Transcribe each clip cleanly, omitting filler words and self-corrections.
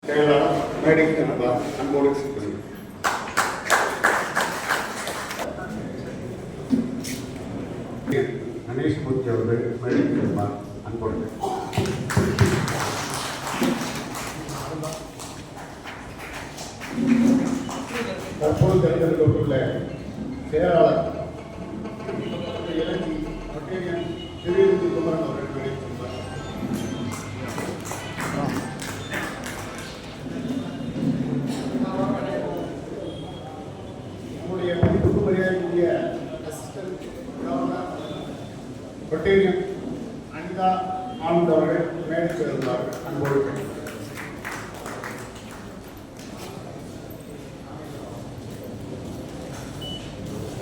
அன்போடு கணேஷ் மூர்த்தி அவர்கள் மேடைக்கு அன்போடு தற்போது தேர்ந்தெடுக்கப்பட்டுள்ள செயலாளர் இலங்கை திருவிழி குமரன் அவர்கள் மேடைக்கு நம்முடைய மதிப்புக்கு மரியாதைக்குரிய அசிஸ்டன்ட் கவர்னர் பட்டேலியன் அனிதா ஆனந்த் அவர்கள் மேடைக்கு இருந்தார்கள் அன்போடு.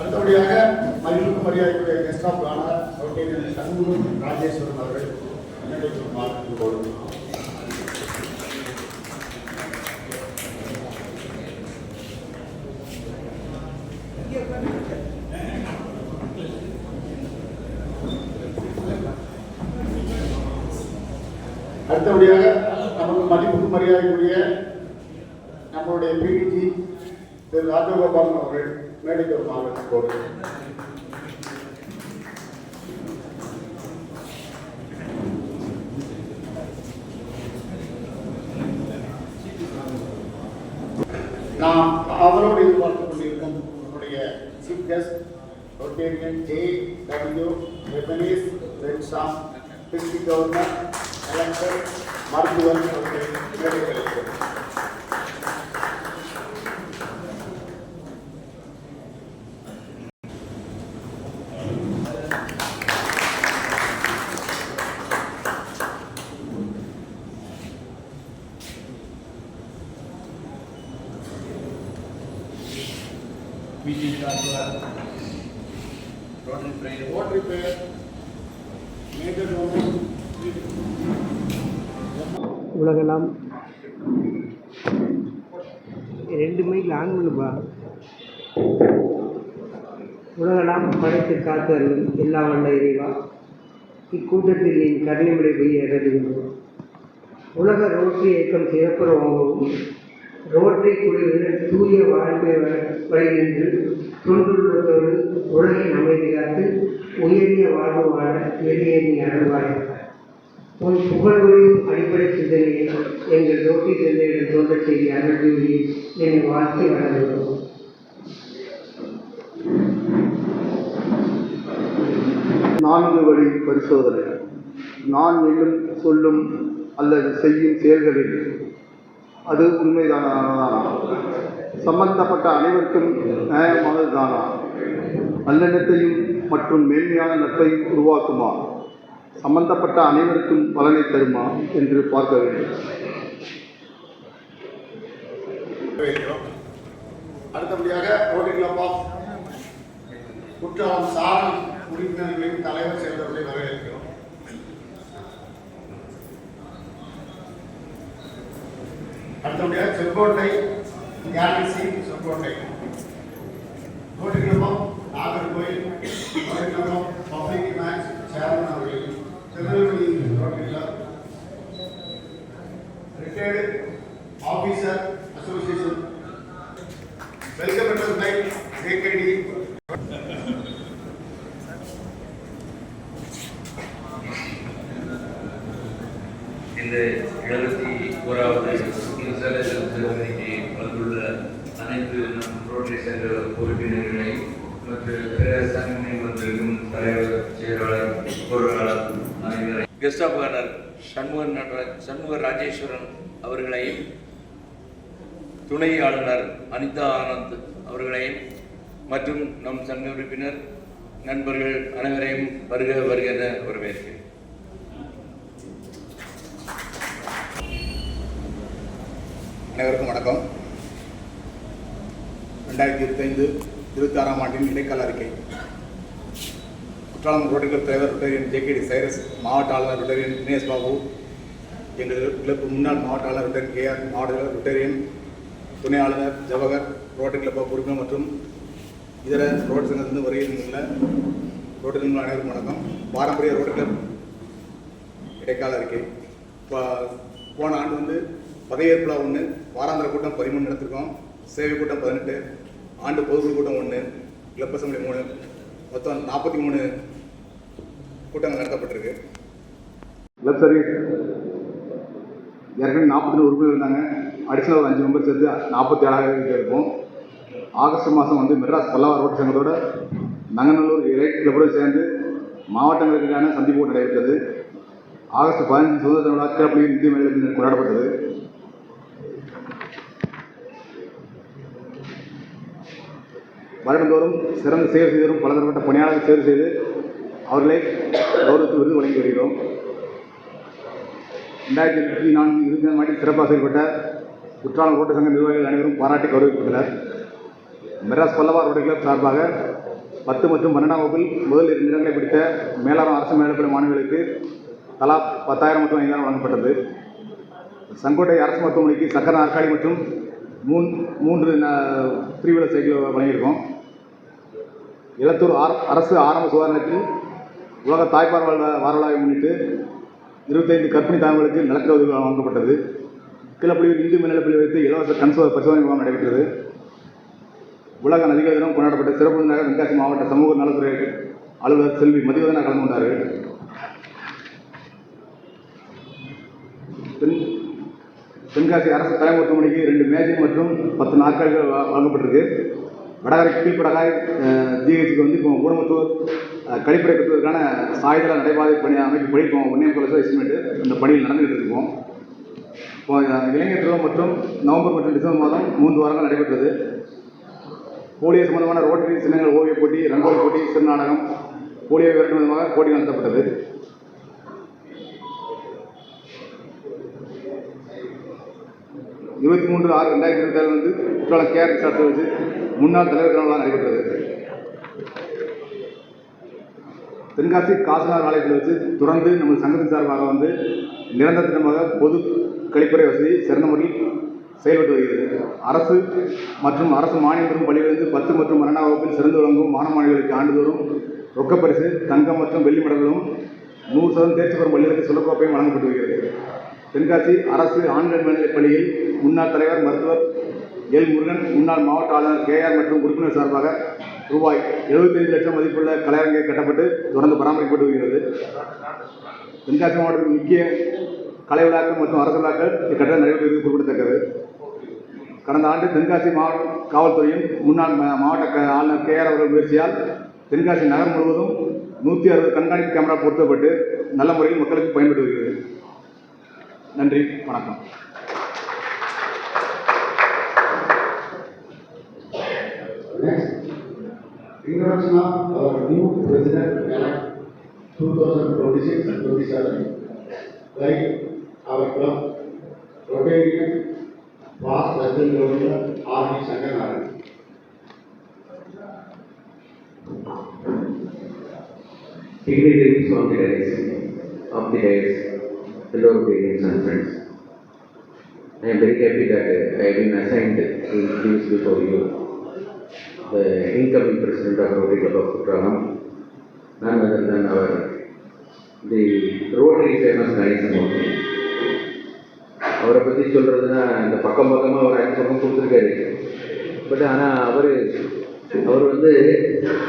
அடுத்தபடியாக மதிப்புக்கு மரியாதைக்குரிய கெஸ்ட் ஆஃப் ஆனர் பட்டேலியன் சண்முகம் ராஜேஸ்வரன் அவர்கள் மேடைக்கு அன்போடு. அடுத்தபடியாக நமக்கு மதிப்புக்கு மரியாதைக்குரிய நம்மளுடைய பிடிஜி திரு ராஜகோபாலன் அவர்கள் மேடைக்கு வருமாறு. நாம் அவரோடு எதிர்பார்த்துக் கொண்டிருக்கும் நம்முடைய chief guest Rotarian J.W. Ebenezer ரென்சாம் டிஸ்ட்ரிக்ட் கவர்னர் எலெக்டர் மருத்துவர் அவர்கள் மேடைக்கு Rotary prayer, Major Roman. உலகெல்லாம் 2 மைல் ஆன் பண்ணுப்பா. உலகெல்லாம் படைத்து காத்தருளும் எல்லா வல்ல இறைவா, இக்கூட்டத்தில் என் கருணைமழை பெய்ய கருதுகின்றோம். உலக ரோட்டரி இயக்கம் சிறப்புறவாகவும் ரோட்டரி குழுவினர் தூய வாழ்க்கை வழிநின்று தொண்டுள்ளதோடு உலகின் அமைதி காத்து உயரிய வாழ்வு வாழ வெளியேறி அருள்வாயாக. உன் புகழ்வுரையும் அடிப்படை சிந்தனையை எங்கள் ரோட்டரி சிந்தனையிடம் தோன்றச் செய்தி அருள்வழியை என்னை வாழ்க்கை வழங்குகிறோம். நான்கு வழி பரிசோதனை. நான் என்னும் சொல்லும் அல்லது செய்யும் செயல்களில் அது உண்மைதானா? சம்பந்தப்பட்ட அனைவருக்கும் நியாயமானதுதானா? நல்லெண்ணத்தையும் மற்றும் மேன்மையான நட்பையும் உருவாக்குமா? சம்பந்தப்பட்ட அனைவருக்கும் பலனை தருமா என்று பார்க்க வேண்டும். அடுத்தபடியாக ரோட்டரி கிளப் ஆஃப் குற்றாலம் சாரணம் உறுப்பினர்களின் தலைவர் சேர்ந்தவர்களை வரவேற்கிறோம். அடுத்தபடியாக Sengottai Galaxy Sengottai Rotary club of Nagercoil Rotary club of public match chairman அவர்கள் Tirunelveli Rotary Club retired officer association welcome by JKD. இந்த 71வது தேர்தலுக்கு வந்துள்ள அனைத்து நம் ரோட்டரி சங்க உறுப்பினர்களை மற்றும் பிற சங்கங்களில் வந்திருக்கும் தலைவர், செயலாளர், பொருளாளர் அனைவரை guest of honour Shanmuga Rajeswaran அவர்களையும் துணை ஆளுநர் அனிதா ஆனந்த் அவர்களையும் மற்றும் நம் சங்க உறுப்பினர் நண்பர்கள் அனைவரையும் வருக வருக என வரவேற்கிறேன். அனைவருக்கும் வணக்கம். 2025-26 ஆண்டின் இடைக்கால அறிக்கை. குற்றாலம் ரோட்டரி கிளப் தலைவர் ரொட்டேரியன் ஜேகேடி சைரஸ், மாவட்ட ஆளுநர் ரொட்டேரியன் தினேஷ் பாபு, எங்கள் கிளப் முன்னாள் மாவட்ட ஆளுநர் ரொட்டேரியன் KR, மாவட்ட ரொட்டேரியன் துணை ஆளுநர் ஜவஹர், ரோட்டரி கிளப் உறுப்பினர் மற்றும் இதர ரோட்டரி சங்கத்திலிருந்து வருகின்ற ரோட்டரி அனைவருக்கும் வணக்கம். பாரம்பரிய ரோட்டரி கிளப் இடைக்கால அறிக்கை. போன ஆண்டு பதவியேற்பு விழா 1, வாராந்திர கூட்டம் 13 நடத்திருக்கோம். சேவை கூட்டம் 18, ஆண்டு பொதுக்குழு கூட்டம் 1, கிளப் அசம்பிளி 3, மொத்தம் 43 கூட்டங்கள் நடத்தப்பட்டிருக்கு. கிளப் சர்வீஸ் ஏற்கனவே 42 உறுப்பினர் இருந்தாங்க. அடிஷனல் ஒரு 5 மெம்பர் சேர்த்து 47 இருப்போம். ஆகஸ்ட் மாதம் வந்து மெட்ராஸ் பல்லவா ரோட் சங்கத்தோட நங்கநல்லூர் எலைட் கிளப்போடு சேர்ந்து மாவட்டங்களுக்கான சந்திப்பு நடைபெற்றது. ஆகஸ்ட் 15 சுதந்திர விழா கீழப்பள்ளியில் இந்திய மேல்நிலைப் கொண்டாடப்பட்டது. வருடந்தோறும் சிறந்த சேவை செய்தவரும் பலதரப்பட்ட பணியாளர்கள் தேர்வு செய்து அவர்களை கௌரவித்து விருது வழங்கி வருகிறோம். 2024 ஆண்டில் சிறப்பாக செயல்பட்ட குற்றாலம் ரோட்டு சங்க நிர்வாகிகள் அனைவரும் பாராட்டி கௌரவிக்கப்பட்டனர். மெட்ராஸ் பல்லவா ரோட்டரி கிளப் சார்பாக 10 மற்றும் 12ஆம் வகுப்பில் முதல் 2 இடங்களை பிடித்த மேலாரம் அரசு மேல்நிலைப்பள்ளி மாணவிகளுக்கு தலா 10,000 மற்றும் 5,000 வழங்கப்பட்டது. செங்கோட்டை அரசு மருத்துவமனைக்கு சக்கர நாற்காலி மற்றும் 3 3 வீலர் சைக்கிள் வழங்கியிருக்கோம். இலத்தூர் அரசு ஆரம்ப சுகாதார நிலையத்தில் உலக தாய்ப்பால் வார விழாவை முன்னிட்டு 25 கர்ப்பிணி தாய்மார்களுக்கு நலத்திட்ட உதவி வழங்கப்பட்டது. கீழப்பள்ளியில் இந்து மேல்நிலைப்பள்ளி வைத்து இலவச கண் பரிசோதனை முகாம் நடைபெற்றது. உலக நதிகள் தினம் கொண்டாடப்பட்ட சிறப்பு விருந்தினராக தென்காசி மாவட்ட சமூக நலத்துறை அலுவலர் செல்வி மதிவதனா கலந்து கொண்டார்கள். தென்காசி அரசு தலை மருத்துவமனைக்கு 2 மேஜை மற்றும் 10 நாற்காலிகள் வழங்கப்பட்டிருக்கு. வடகரை கீழ்படகாய் ஜிஹெச்சுக்கு வந்து இப்போ ஊனமுற்றோர் கழிப்பறை கட்டுவதற்கான சாய்தள நடைபாதை பணி அமைப்பு பணி இப்போ 1.5 எஸ்டிமேட்டு இந்த பணியில் நடந்துகிட்டு இருக்கோம். இப்போ இளைஞர் திருவிழா மற்றும் நவம்பர் மற்றும் டிசம்பர் மாதம் 3 வாரங்கள் நடைபெற்றது. போலியோ சம்பந்தமான ரோட்டரி சின்னங்கள் ஓவிய போட்டி, ரங்கோலி போட்டி, சிறுநாடகம், போலியோ விரட்டும் விதமாக போட்டி நடத்தப்பட்டது. இருபத்தி 3/6/2027 வந்து குற்றாலம் கேஆர் ரிசார்ட்ஸை வச்சு முன்னாள் தலைவர் தினம் நடைபெற்றது. தென்காசி காசிநாதர் ஆலயத்தில் வச்சு தொடர்ந்து நம்ம சங்கத்தின் சார்பாக வந்து நிரந்தர திட்டமாக பொது கழிப்பறை வசதி சிறந்த முறையில் செயல்பட்டு வருகிறது. அரசு மற்றும் அரசு மானியம் பெறும் பள்ளிகளிலிருந்து 10 மற்றும் 12ஆம் வகுப்பில் சிறந்து விளங்கும் மாணவர்களுக்கு ஆண்டுதோறும் ரொக்கப்பரிசு, தங்கம் மற்றும் வெள்ளி மெடல்களும் 100% தேர்ச்சி பெறும் பள்ளிகளுக்கு சுழற்கோப்பையும் வழங்கப்பட்டு வருகிறது. தென்காசி அரசு ஆண்கள் மேல்நிலைப் பள்ளியில் முன்னாள் தலைவர் மருத்துவர் எல் முருகன், முன்னாள் மாவட்ட ஆளுநர் கேஆர் மற்றும் உறுப்பினர் சார்பாக ரூபாய் 75 லட்சம் மதிப்புள்ள கலையரங்கை கட்டப்பட்டு தொடர்ந்து பராமரிக்கப்பட்டு வருகிறது. தென்காசி மாவட்டத்தின் முக்கிய கலை விழாக்கள் மற்றும் அரசு விழாக்கள் இக்கட்டடம் நடைபெறுவது குறிப்பிடத்தக்கது. கடந்த ஆண்டு தென்காசி மாவட்ட காவல்துறையும் முன்னாள் மாவட்ட ஆளுநர் கேஆர் அவர்கள் முயற்சியால் தென்காசி நகர் முழுவதும் 160 கண்காணிப்பு கேமரா பொருத்தப்பட்டு நல்ல முறையில் மக்களுக்கு பயன்பட்டு வருகிறது. நன்றி, வணக்கம். Introduction of our new president 2026-27 by our club Rotarian Past President Governor R.V. Sankaranaran. Dignitaries of the days, fellow Rotarians and friends. I am very happy that I have been assigned to introduce before you the incoming president of Rotary Club of Kutralam, none other than the Rotary famous Ganesamurthy. அவரை பற்றி சொல்கிறதுனா இந்த பக்கமாக ஒரு 5 பக்கம் கொடுத்துருக்காரு. But ஆனால் அவர் வந்து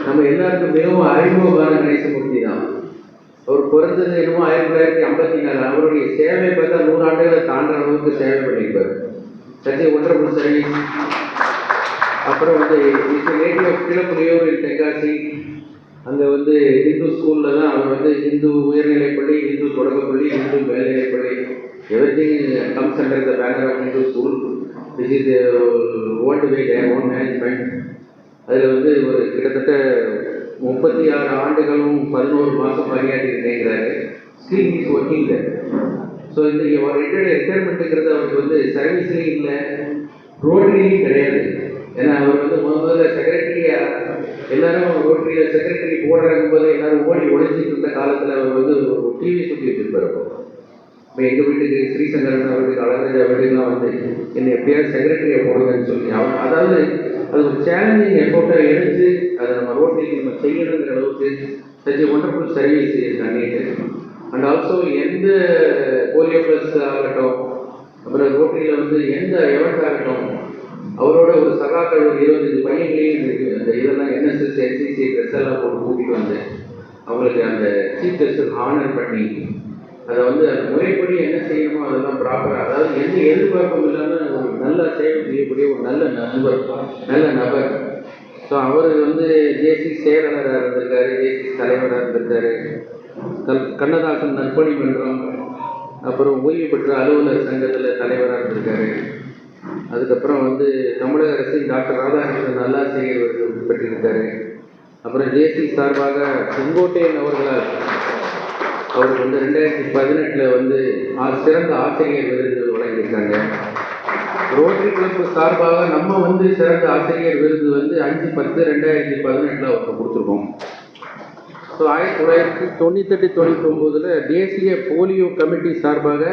நம்ம எல்லாருக்கும் மிகவும் அறிமுகமான கணேசமூர்த்தி தான். அவர் பிறந்தது என்னமோ 1954. அவருடைய சேவை பார்த்தா 100 ஆண்டுகளை தாண்டுற அளவுக்கு சேவை பண்ணியிருப்பார். சச்சை ஒன்றரை சர்வீஸ். அப்புறம் வந்து நேட்டிவ் ஆஃப் கீழப்புலியூர் தென்காசி. அங்கே வந்து இந்து ஸ்கூலில் தான் அவர் வந்து இந்து உயர்நிலைப்பள்ளி, இந்து தொடக்கப்பள்ளி, இந்து மேல்நிலைப்பள்ளி, everything comes under the banner of Hindu school. This is old way their own management. அதில் வந்து ஒரு கிட்டத்தட்ட 36 ஆண்டுகளும் 11 மாதம் பணியாற்றிருக்கேங்கிறாரு. Still is working there. So இந்த ஒரு ரிட்டையர்மெண்ட்டுங்கிறது அவருக்கு வந்து சர்வீஸ்லேயும் இல்லை, ரோட்டரிலையும் கிடையாது. ஏன்னா அவர் வந்து முதல்ல செக்ரட்டரியா எல்லாரும் ரோட்டரியில் செக்ரட்டரி போடுறாங்க போது எல்லாரும் ஓடி ஒழிஞ்சிட்டு இருந்த காலத்தில் அவர் வந்து ஒரு டிவி சுற்றி வச்சிருப்பார். இப்போ எங்கள் வீட்டுக்கு ஸ்ரீசங்கரன் அவருக்கு அழகராஜா வீட்டுக்கெலாம் வந்து என்னை எப்படியாவது செக்ரட்டரியை போடுங்கன்னு சொல்லி அதாவது அது ஒரு சேலஞ்சிங் எஃபோர்ட்டாக எடுத்து அதை நம்ம ரோட்டரிக்கு நம்ம செய்யணுங்கிற அளவுக்கு சச் ஒண்டர்ஃபுல் சர்வீஸ் பண்ணிட்டு. அண்ட் ஆல்சோ எந்த போலியோ ப்ளஸ் ஆகட்டும், அப்புறம் ரோட்டரியில் வந்து எந்த எவெண்ட் ஆகட்டும் அவரோட ஒரு சகாக்கள் ஒரு 25 பையன்களையும் இருக்கு அந்த இதெல்லாம் என்எஸ்எஸ் என்சிசி ட்ரெஸ் எல்லாம் போட்டு கூட்டிகிட்டு வந்து அவங்களுக்கு அந்த சீஃப் கெஸ்ட் ஆனர் பண்ணி அதை வந்து அந்த முறைப்படி என்ன செய்யணுமோ அதெல்லாம் ப்ராப்பராக, அதாவது எந்த எதிர்பார்ப்பும் இல்லாமல் ஒரு நல்ல சேவை செய்யக்கூடிய ஒரு நல்ல நபர். ஸோ அவர் வந்து ஜேசி செயலாளராக இருந்திருக்காரு, ஜேசி தலைவராக இருந்திருக்காரு, கண்ணதாசன் நற்பணி மன்றம், அப்புறம் ஓய்வு பெற்ற அலுவலர் சங்கத்தில் தலைவராக இருந்திருக்காரு. அதுக்கப்புறம் வந்து தமிழக அரசின் டாக்டர் ராதாகிருஷ்ணன் நல்லாசிரியர் விருது பெற்றிருக்காரு. அப்புறம் ஜேசி சார்பாக செங்கோட்டையன் அவர்களால் அவருக்கு வந்து 2018 வந்து சிறந்த ஆசிரியர் விருது வழங்கியிருக்காங்க. ரோட்டரி கிளப் சார்பாக நம்ம வந்து சிறந்த ஆசிரியர் விருது வந்து 5/10/2018 அவருக்கு கொடுத்துருக்கோம். ஸோ 1998-99 தேசிய போலியோ கமிட்டி சார்பாக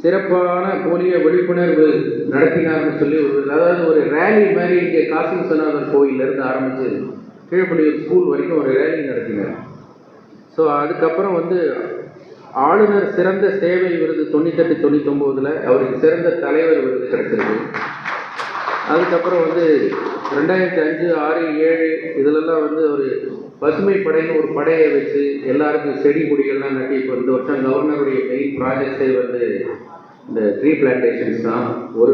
சிறப்பான போலியோ விழிப்புணர்வு நடத்தினார்னு சொல்லி அதாவது ஒரு ரேலி மாதிரி இங்கே காசி விஸ்வநாதர் கோயிலிருந்து ஆரம்பித்து கீழ்ப்பள்ளியூர் ஸ்கூல் வரைக்கும் ஒரு ரேலி நடத்தினார். ஸோ அதுக்கப்புறம் வந்து ஆளுநர் சிறந்த சேவை விருது 98-99 அவருக்கு சிறந்த தலைவர் விருது கிடைச்சிருக்கு. அதுக்கப்புறம் வந்து 2005, 6, 7 இதிலெல்லாம் வந்து ஒரு பசுமை படைன்னு ஒரு படையை வச்சு எல்லாருக்கும் செடி கொடிகள்லாம் நட்டி இப்போ இந்த வருஷம் கவர்னருடைய மெயின் ப்ராஜெக்டே வந்து இந்த ட்ரீ பிளான்டேஷன்ஸ் தான். ஒரு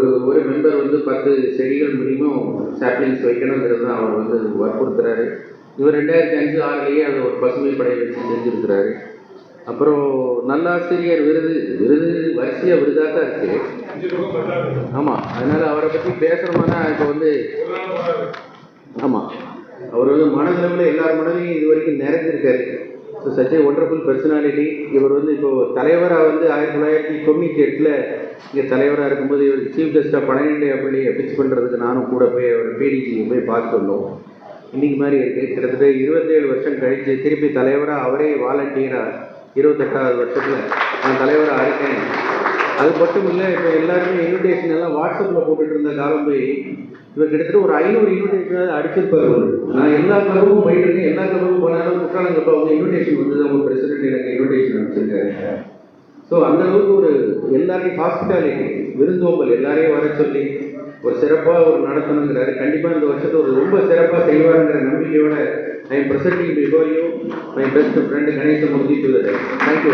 மெம்பர் வந்து 10 செடிகள் மினிமம் சாப்ளிங்ஸ் வைக்கணுங்கிறது தான் அவர் வந்து வற்புறுத்துறாரு. இவர் 2005, 6 அது ஒரு பசுமை படையை வச்சு செஞ்சுருக்கிறாரு. அப்புறம் நல்லாசிரியர் விருது வரிசையாக விருதாக தான் இருக்குது. ஆமாம், அதனால் அவரை பற்றி பேசுகிறோம்னா இப்போ வந்து ஆமாம் அவர் வந்து மனதளவில் எல்லார் மனதையும் இது வரைக்கும் நிறைஞ்சிருக்காரு. So such a wonderful personality. இவர் வந்து இப்போது தலைவராக வந்து 1998 இங்கே தலைவராக இருக்கும்போது இவருக்கு சீஃப் கெஸ்ட்டாக 12 அப்படி ஃபிக்ஸ் பண்ணுறதுக்கு நானும் கூட போய் அவர் பிடிஜி போய் பார்த்து வந்தோம். இன்றைக்கி மாதிரி இருக்குது. கிட்டத்தட்ட 27 வருஷம் கழித்து திருப்பி தலைவராக அவரே வாலண்டியராக 28வது வருஷத்தில் நான் தலைவராக இருக்கேன். அது மட்டும் இல்லை, இப்போ எல்லாருமே இன்விடேஷன் எல்லாம் வாட்ஸ்அப்பில் போட்டுட்டு இருந்த காலம் போய் இவர் கிட்டத்தட்ட ஒரு 500 இன்விடேஷன் அடிச்சிருப்பார். நான் எல்லா கிளப்புக்கும் போயிட்டு இருக்கேன், எல்லா கிளப்புக்கும் போனாலும் குற்றாலங்கப்பா அவங்க இன்விடேஷன் வந்து அவங்க பிரசிடென்ட் எனக்கு இன்விடேஷன் அனுப்பிச்சிருக்காரு. ஸோ அந்த அளவுக்கு ஒரு எல்லாரையும் ஹாஸ்பிட்டாலிட்டி விருந்தோம்பல் எல்லாரையும் வர சொல்லி ஒரு சிறப்பாக ஒரு நடத்தணுங்கிறாரு. கண்டிப்பாக இந்த வருஷத்தை ஒரு ரொம்ப சிறப்பாக செய்வாருங்கிற நம்பிக்கையோட I am presenting before you my best friend Ganeshamurthy to the day. Thank you.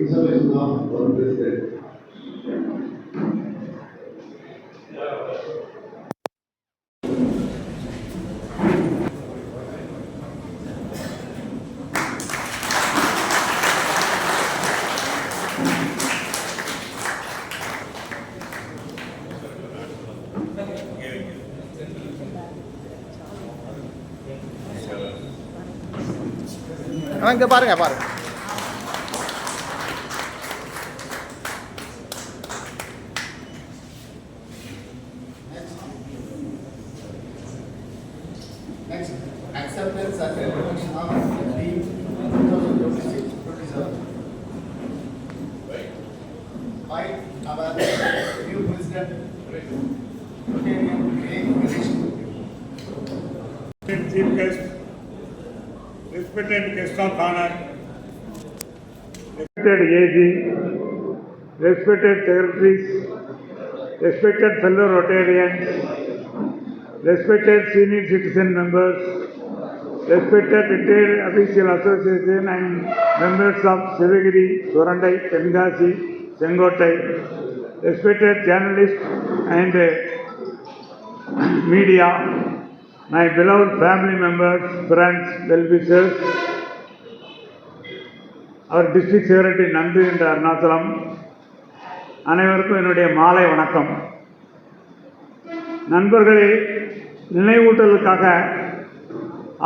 Installation of our president. இங்கே பாருங்க. Next, acceptance and introduction of the 2026-27. By our new president, Rotarian A. Ganesh. Chief guest, respected guest of honor, respected AG, respected secretaries, respected fellow Rotarians, respected senior citizen members, respected retired official association and members of Sivagiri, Surandai, Tenkasi, Sengotai, respected journalists and media, my beloved family members, friends, well-wishers, our district secretary Nandu என்ற அருணாச்சலம், அனைவருக்கும் என்னுடைய மாலை வணக்கம். நண்பர்களே, நினைவூட்டலுக்காக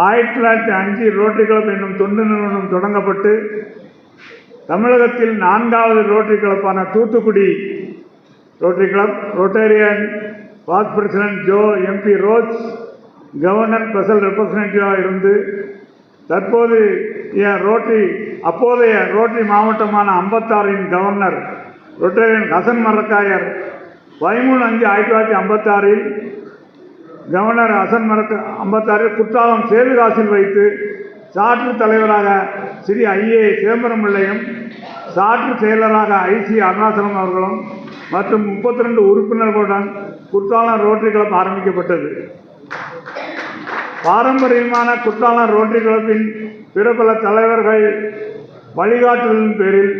1905 rotary club என்னும் தொண்டு நிறுவனம் தொடங்கப்பட்டு தமிழகத்தில் 4வது ரோட்டரி கிளப்பான Thoothukudi rotary club rotarian past president Jo MP Roche governor special ரெப்ரசன்டேட்டிவாக இருந்து தற்போது அப்போதைய ரோட்டரி மாவட்டமான 56 governor rotarian Hasan Marakkayar 13/5/1956 governor Hasan 56 Courtallam சேதுகாசில் வைத்து சாற்று தலைவராக ஸ்ரீ ஐஏ சிதம்பரம் பிள்ளையும், சாற்று செயலராக ஐசி அருணாசலம் அவர்களும் மற்றும் 32 உறுப்பினர்களுடன் குற்றாலம் ரோட்டரி கிளப் ஆரம்பிக்கப்பட்டது. பாரம்பரியமான குற்றாலம் ரோட்டரி கிளப்பின் பிரபல தலைவர்கள் வழிகாட்டுதலின் பேரில்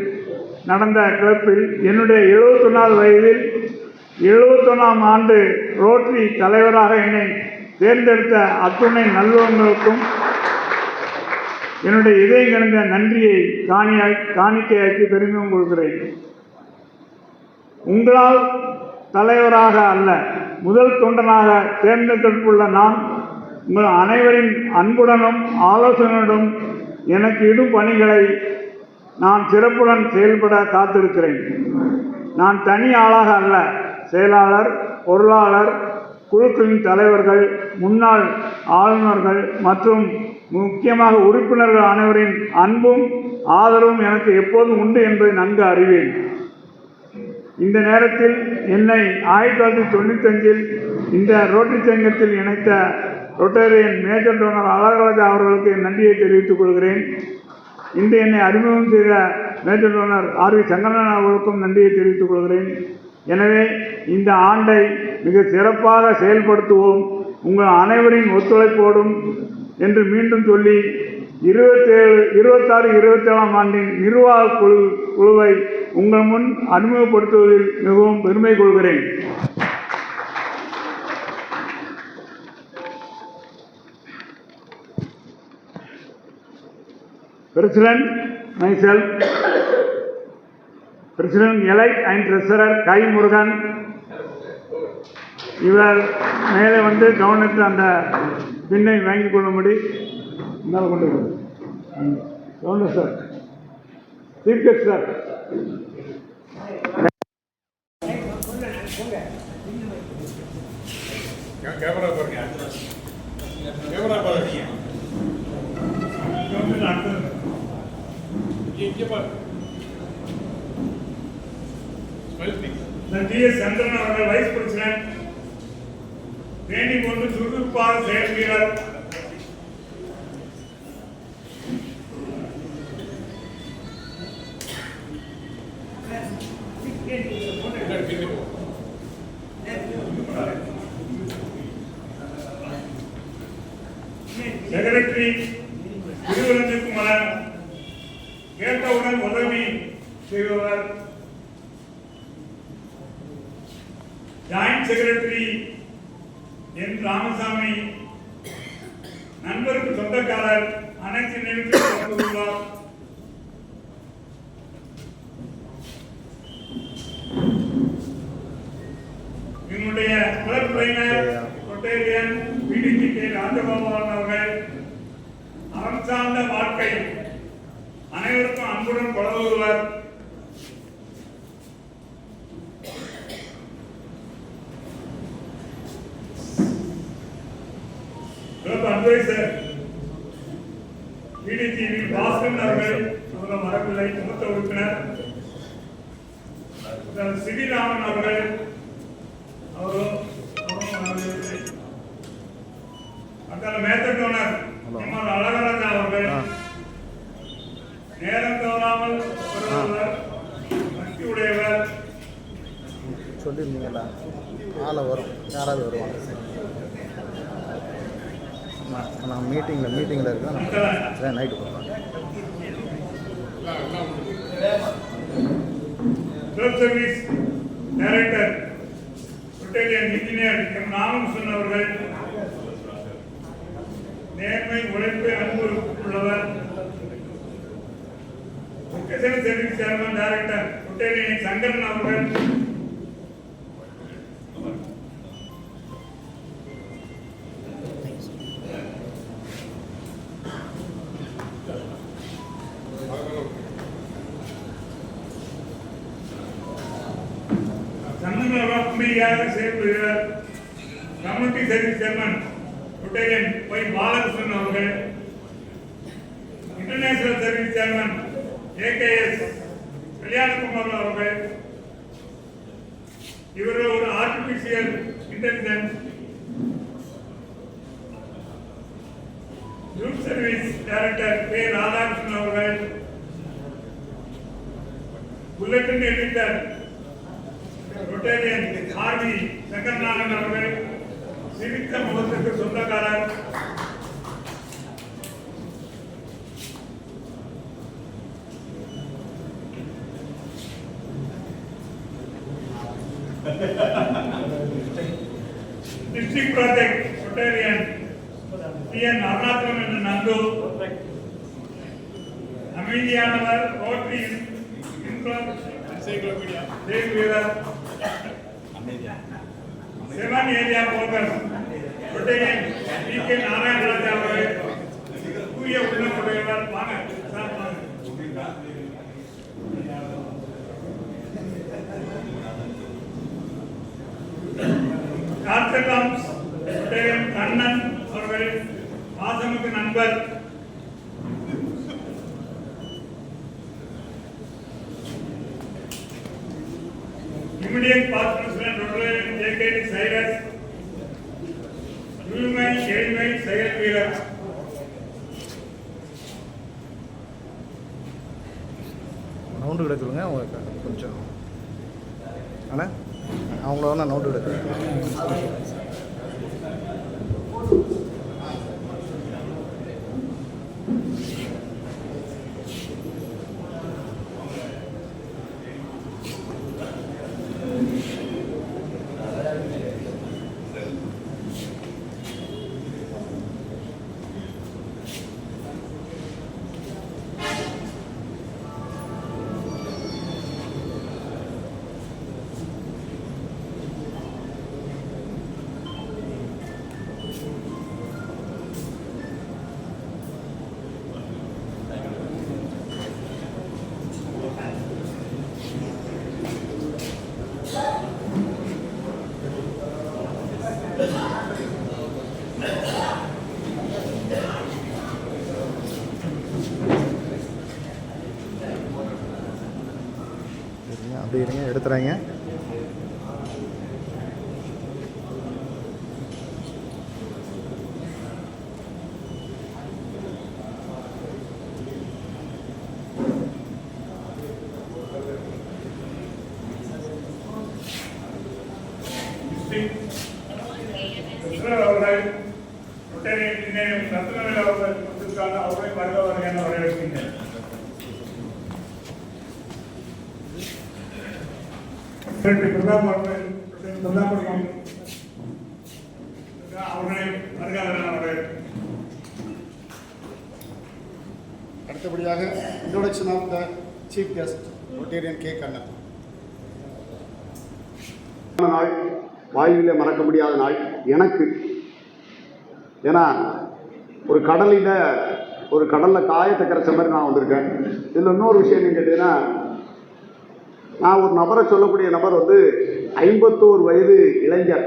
நடந்த கிளப்பில் என்னுடைய 71வது வயதில் 71ஆம் ஆண்டு ரோட்டரி தலைவராக என்னை தேர்ந்தெடுத்த அத்துணை நல்லவங்களுக்கும் என்னுடைய இதயம் கணிந்த நன்றியை காணிக்கையாக்கி பெருமிதம் கொள்கிறேன். உங்களால் தலைவராக அல்ல, முதல் தொண்டனாக தேர்ந்தெடுக்கப்பட்டுள்ள நான் உங்கள் அனைவரின் அன்புடனும் ஆலோசனையுடன் எனக்கு இடும் பணிகளை நான் சிறப்புடன் செயல்பட காத்திருக்கிறேன். நான் தனி ஆளாக அல்ல, செயலாளர், பொருளாளர், குழுக்களின் தலைவர்கள், முன்னாள் ஆளுநர்கள் மற்றும் முக்கியமாக உறுப்பினர்கள் அனைவரின் அன்பும் ஆதரவும் எனக்கு எப்போதும் உண்டு என்பதை நன்கு அறிவேன். இந்த நேரத்தில் என்னை 1995இல் இந்த ரோட்டரி சங்கத்தில் இணைத்த ரொட்டேரியன் மேஜர் டோனர் அழகராஜா அவர்களுக்கு நன்றியை தெரிவித்துக் கொள்கிறேன். இன்று என்னை அறிமுகம் செய்த மேஜர் டோனர் ஆர்வி சங்கரன் அவர்களுக்கும் நன்றியை தெரிவித்துக் கொள்கிறேன். எனவே இந்த ஆண்டை மிக சிறப்பாக செயல்படுத்துவோம், உங்கள் அனைவரின் ஒத்துழைப்போடும் என்று மீண்டும் சொல்லி 26-27ஆம் ஆண்டின் நிர்வாக குழுவை உங்கள் முன் அறிமுகப்படுத்துவதில் மிகவும் பெருமை கொள்கிறேன். President, myself, President-elect and Treasurer Kai Murugan, இவர் மேலே வந்து கவர்னருக்கு அந்த பின்னை வாங்கிக் கொள்ளும்படி மேலே கொண்டு governor sir, chief guest sir. Camera பாருங்க, கேமரா பாருங்க. டிஎஸ் சந்திரன் அவர்கள் வைஸ் பிரசிடென்ட், தேனி கொண்டு சுறுசுறுப்பாக செயல்கிறார். செக்ரட்டரி திருவரஞ்சகுமார், கேட்டவுடன் உதவி செய்பவர். ஜாயிண்ட் செக்ரட்டரி என் ராமசாமி, நண்பருக்கு சொந்தக்காரர், அனைத்து நிகழ்ச்சியும் வந்துள்ளார். என்னுடைய கிளப் ட்ரைனர் ரொட்டேரியன் பிடிகே ராஜகோபாலன் அவர்கள் அறம் சார்ந்த வாழ்க்கை அனைவருக்கும் அன்புடன் பழகுவர். அட்வைசர் பிடிடிவி பாஸ்கரன் அவர்கள் வரவில்லை, மூத்த உறுப்பினர். ஸ்ரீராமன் அவர்கள் மேஜர் டோனர் எம்ஆர் அழகராஜா அவர்கள், நேரம் தவறாமல் வருபவர், பக்தி உடையவர். சொல்லியிருந்தீங்களா ஆளை வரும், யாராவது வருவாங்க. நான் மீட்டிங்கில் இருக்கேன், நைட்டு போகிறேன். Service director rotarian engineer M Ramakrishnan அவர்கள், நேர்மை, உழைப்பு, அன்பு உள்ளவர். Vocational service chairman director rotarian Sankaran அவர்கள், செயல்படுகிறார். Community service chairman rotarian Y Balakrishnan அவர்கள், international service chairman AKS Kalyanakumar அவர்கள். இவர்கள் ஒரு artificial intelligence youth service director இவற்றை நியமித்த ரொட்டேரியன் ஆர்வி செங்கநாதன் அவர்கள் சிரித்த முகத்துக்கு சொந்தக்காரர். District project rotarian TN Arunachalam என்ற நந்து அமைதியானவர் rotary seven area focus rotarian TK. Narayanaraja அவர்கள் தூய உள்ளமுடையவர். வாங்க சார் வாங்க. கார்த்தகம் ரொட்டேரியன் கண்ணன் அவர்கள் மாசமுக்கு நண்பர். Immediate past president Rotterdam J.K.D. Cyrus, Ulmai Elmai Sayed Veerat. நவுண்டு கிடக்குறங்க அவங்க கொஞ்சம் ஆனால் அவங்கள வேணா நவுண்டு கிடக்கு. அப்படி இருங்க எடுத்துறாங்க. அவர்கள் ரத்னவேல் அவர்கள் அவர்களை வருக என வரவேற்கின்றனர். அடுத்தபடியாக introduction of the chief guest rotarian K. Kannan. நாள் வாழ்விலே மறக்க முடியாத நாள் எனக்கு. ஏன்னா ஒரு கடலில் காயத்தை கரைச்ச மாதிரி நான் வந்திருக்கேன். இதில் இன்னொரு விஷயம் என்ன கேட்டீங்கன்னா, நான் ஒரு நபரை சொல்லக்கூடிய நபர் 51 வயது இளைஞர்.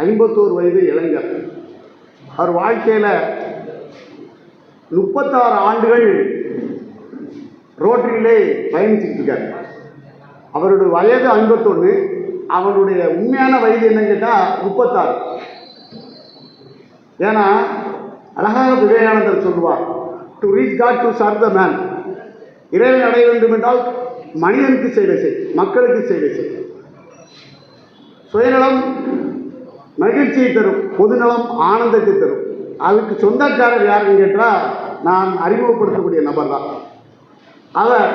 51 வயது இளைஞர். அவர் வாழ்க்கையில் 36 ஆண்டுகள் ரோட்டரியிலே பயணிச்சுட்டு இருக்கார். அவருடைய வயது 51, அவருடைய உண்மையான வயது என்னன்னு கேட்டால் 36. ஏன்னா அழகாக விவேகானந்தர் சொல்லுவார், to reach god to serve the man. இறைவன் அடைய வேண்டும் என்றால் மனிதனுக்கு சேவை செய், மக்களுக்கு சேவை செய். சுயநலம் மகிழ்ச்சியை தரும், பொதுநலம் ஆனந்தத்தை தரும். அதுக்கு சொந்தக்காரர் யாருன்னு கேட்டால் நான் அறிமுகப்படுத்தக்கூடிய நபர் தான். அவர்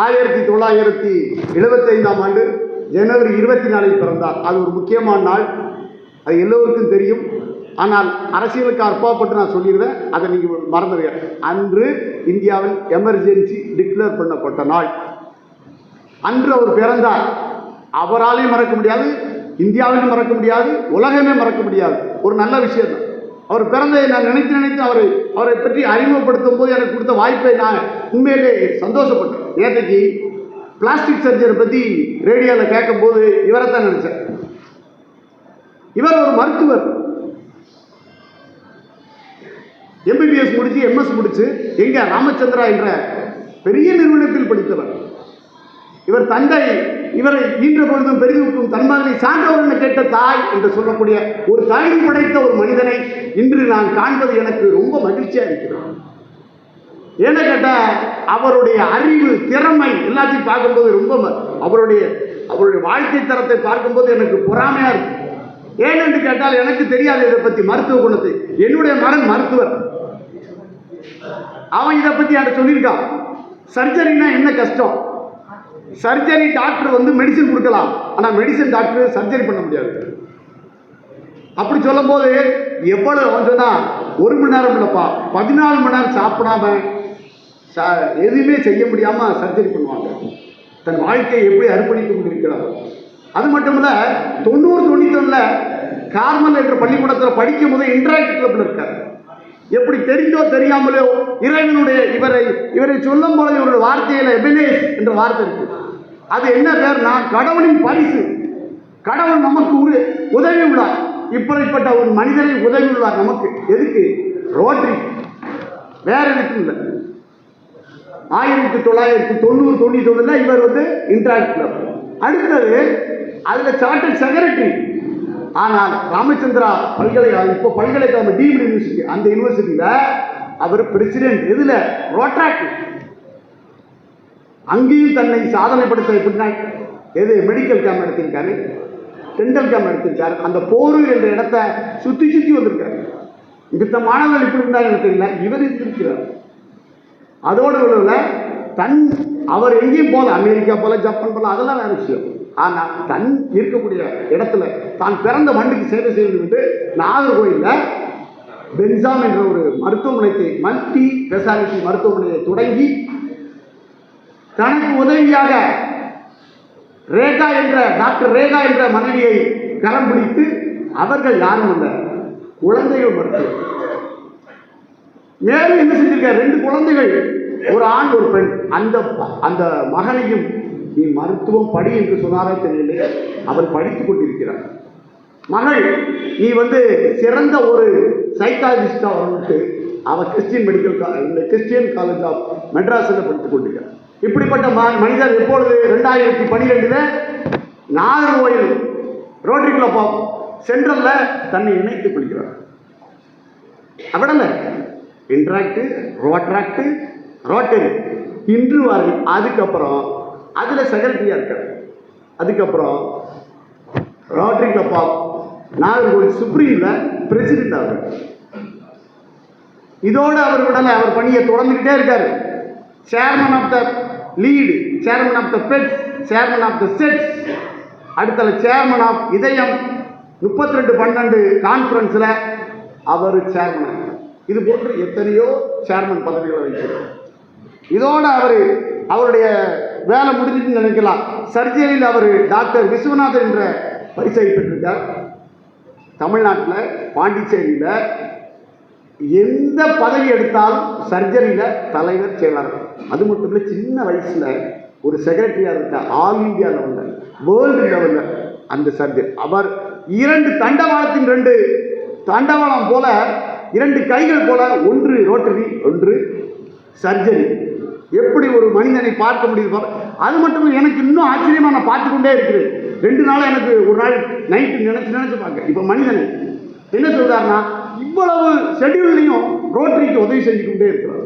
1975ஆம் ஆண்டு ஜனவரி 24 பிறந்தார். அது ஒரு முக்கியமான நாள், அது எல்லோருக்கும் தெரியும். ஆனால் அரசியலுக்கு அற்பாப்பட்டு நான் சொல்லிடுவேன், அதை நீங்கள் மறந்துடுங்க. அன்று இந்தியாவில் எமர்ஜென்சி டிக்ளேர் பண்ணப்பட்ட நாள். அன்று அவர் பிறந்தார். அவராலையும் மறக்க முடியாது, இந்தியாவிலும் மறக்க முடியாது, உலகமே மறக்க முடியாது. ஒரு நல்ல விஷயம் தான். அவர் பிறந்ததை நான் நினைத்து அவரை பற்றி அறிமுகப்படுத்தும் போது எனக்கு கொடுத்த வாய்ப்பை நான் உண்மையிலே சந்தோஷப்பட்டேன். நேற்றைக்கு பிளாஸ்டிக் சர்ஜரி பற்றி ரேடியோவில் கேட்கும்போது இவரை தான் நினைச்சேன். இவர் ஒரு மருத்துவர், எம்பிபிஎஸ் முடிச்சு எம்எஸ் முடிச்சு எங்க ராமச்சந்திரா என்ற பெரிய நிறுவனத்தில் படித்தவர். இவர் தந்தை இவரை ஈன்ற பொழுதும் பெரிதும் தன் மகனை சான்றவர் கேட்ட தாய் என்று சொல்லக்கூடிய ஒரு தகுதி படைத்த ஒரு மனிதனை இன்று நான் காண்பது எனக்கு ரொம்ப மகிழ்ச்சியாக இருக்கிறது. ஏன்னு கேட்டால் அவருடைய அறிவு திறமை எல்லாத்தையும் பார்க்கும்போது ரொம்ப அவருடைய வாழ்க்கை தரத்தை பார்க்கும்போது எனக்கு பொறாமையாக இருக்கு. ஏனென்று கேட்டால் எனக்கு தெரியாது இதை பற்றி மருத்துவ குணத்தை. என்னுடைய மகன் மருத்துவர், அவன் இதை பற்றி என்கிட்ட சொல்லியிருக்கான். சர்ஜரினா என்ன கஷ்டம், சர்ஜரி டாக்டர் வந்து மெடிசன் கொடுக்கலாம், ஆனால் மெடிசன் டாக்டர் சர்ஜரி பண்ண முடியாது. அப்படி சொல்லும் போது எவ்வளவு அவன் சொன்னா 1 மணி நேரம் இல்லைப்பா, 14 மணி நேரம் சாப்பிடாம எதுவுமே செய்ய முடியாம சர்ஜரி பண்ணுவாங்க. தன் வாழ்க்கையை எப்படி அர்ப்பணித்து கொண்டிருக்கிறார். அது மட்டும் இல்ல 90-91 கார்மல் என்ற பள்ளிக்கூடத்தில் படிக்கும் போது இன்டராக்ட் கிளப்ல இருக்காரு. எப்படி தெரிந்தோ தெரியாமலோ இறைவனுடைய இவரை சொல்லும் போது இவருடைய வார்த்தையில எபினேஸ் என்ற வார்த்தை இருக்கு. அது என்ன பேர்னா கடவுளின் பரிசு. கடவுள் நமக்கு உதவி உள்ளார். இப்படிப்பட்ட ஒரு மனிதனை உதவி உள்ளார் நமக்கு. எதுக்கு? ரோட்டரி, வேற எதுக்கும் இல்லை. 1990-91 இவர் வந்து இன்டராக்ட் கிளப். அடுத்தது அதுல சார்ட்டர்ட் செக்ரட்டரி. ஆனால் ராமச்சந்திரா பல்கலைக்கழகம், இப்போ பல்கலைக்கழகம் டீம்டு யூனிவர்சிட்டி, அந்த யூனிவர்சிட்டியில அவர் பிரசிடென்ட். எதுல? ரோட்டாக்ட். அங்கேயும் தன்னை சாதனைப்படுத்த எப்படின்னா, எது மெடிக்கல் கேம்ப் எடுத்திருக்காரு, டென்டல் கேம்ப் எடுத்திருக்காரு. அந்த போரூர் என்ற இடத்த சுத்தி வந்திருக்காரு. மித்த மாணவர்கள் இப்படி இருந்தாங்க எனக்கு தெரியல, இவர் இருக்கிறார். அதோடு அவர் எங்கேயும் போல, அமெரிக்கா போல, ஜப்பான் போல, அதெல்லாம் வேற விஷயம். ஆனால் தன் இருக்கக்கூடிய இடத்துல தான் பிறந்த மண்ணுக்கு சேவை செய்து நாகர்கோயில்ல பென்சாம் என்ற ஒரு மருத்துவமனைக்கு, மல்டி ஸ்பெஷாலிட்டி மருத்துவமனையை தொடங்கி தனக்கு உதவியாக டாக்டர் ரேகா என்ற மனைவியை கரம் பிடித்து, அவர்கள் யாரும் இல்லை, குழந்தைகள் மருத்துவர். மேலும் என்ன செஞ்சிருக்கார்? 2 குழந்தைகள், ஒரு ஆண் ஒரு பெண். அந்த மகனையும் நீ மருத்துவம் படி என்று சொன்னாரே தெரியல, அவர் படித்துக் கொண்டிருக்கிறார். மகள், நீ வந்து சிறந்த ஒரு சைக்காலஜிஸ்டா வந்துட்டு அவர் கிறிஸ்டியன் காலேஜ் ஆஃப் மெட்ராஸில் படித்துக் கொண்டிருக்கிறார். இப்படிப்பட்ட மனிதர் எப்பொழுது 2012 நாகர்கோயில் ரோட்டரி கிளப் ஆஃப் சென்ட்ரல்ல தன்னை இணைத்துக் கொள்கிறார். அவடல இன்ட்ராக்ட், ரோட்ராக்ட், ரோட்டரி இன்று வரை. அதுக்கப்புறம் அதுல செக்ரட்டரியா இருக்கார். அதுக்கப்புறம் ரோட்டரி கிளப் ஆஃப் நாகர்கோவில் சுப்ரீம்ல பிரசிடென்ட் ஆகிறார். இதோடு அவர் விடல, அவர் பணியை தொடர்ந்துகிட்டே இருக்காரு. Chairman of the lead, chairman of the PETS, chairman of the SETS, அடுத்த சேர்மன் ஆஃப் இதயம் 32-12 கான்ஃபரன்ஸ்ல அவர் சேர்மன். இது போன்று எத்தனையோ சேர்மன் பதவிகளை வைக்கிறார். இதோட அவருடைய வேலை முடிஞ்சுன்னு நினைக்கலாம். சர்ஜரியில் அவர் டாக்டர் விஸ்வநாதன் என்ற பரிசை பெற்றிருக்கார். தமிழ்நாட்டில் பாண்டிச்சேரியில் எந்த பதவி எடுத்தாலும் சர்ஜரியில் தலைவர் செயலாளர். அது மட்டும் இல்லை, சின்ன வயசுல ஒரு செக்ரட்டரியாக இருக்கார். ஆல் இந்தியா லெவலில், வேர்ல்டு லெவலில் அந்த சர்ஜரி. அவர் 2 தண்டவாளத்தின் 2 தண்டவாளம் போல 2 கைகள் போல, ஒன்று ரோட்டரி, ஒன்று சர்ஜரி. எப்படி ஒரு மனிதனை பார்க்க முடியுது? அது மட்டும் எனக்கு இன்னும் ஆச்சரியமா நான் பார்த்து கொண்டே இருக்கிறேன். 2 நாள் எனக்கு ஒரு நாள் நைட்டு நினைச்சு பார்க்க. இப்ப மனிதனை என்ன சொல்றாருன்னா, இவ்வளவு ஷெட்யூல்லையும் ரோட்டரிக்கு உதவி செஞ்சு கொண்டே இருக்கிறார்.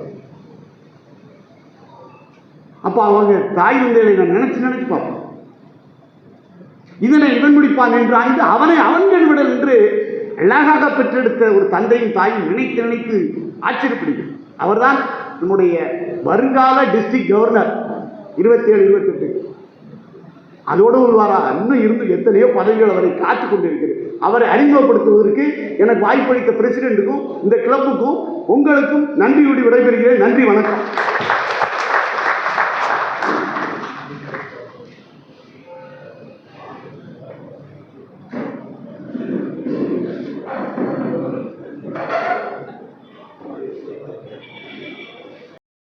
அப்ப அவங்க தாய் தந்தையை நான் நினைச்சு பார்ப்போம். இதனை இவன் முடிப்பான் என்று ஆய்ந்து அவன்கள் விடல் என்று அழகாக பெற்றெடுத்த ஒரு தந்தையும் தாயும் நினைத்து ஆச்சரியப்படுகிறார். அவர்தான் நம்முடைய வருங்கால டிஸ்ட்ரிக்ட் கவர்னர் 27-28. அதோடு உள்ளவாரா இன்னும் இருந்து எத்தனையோ பதவிகள் அவரை காத்துக் கொண்டிருக்கிறது. அவரை அறிமுகப்படுத்துவதற்கு எனக்கு வாய்ப்பளித்த பிரசிடென்ட்டுக்கும் இந்த கிளப்புக்கும் உங்களுக்கும் நன்றியோடு விடைபெறுகிறேன். நன்றி, வணக்கம்.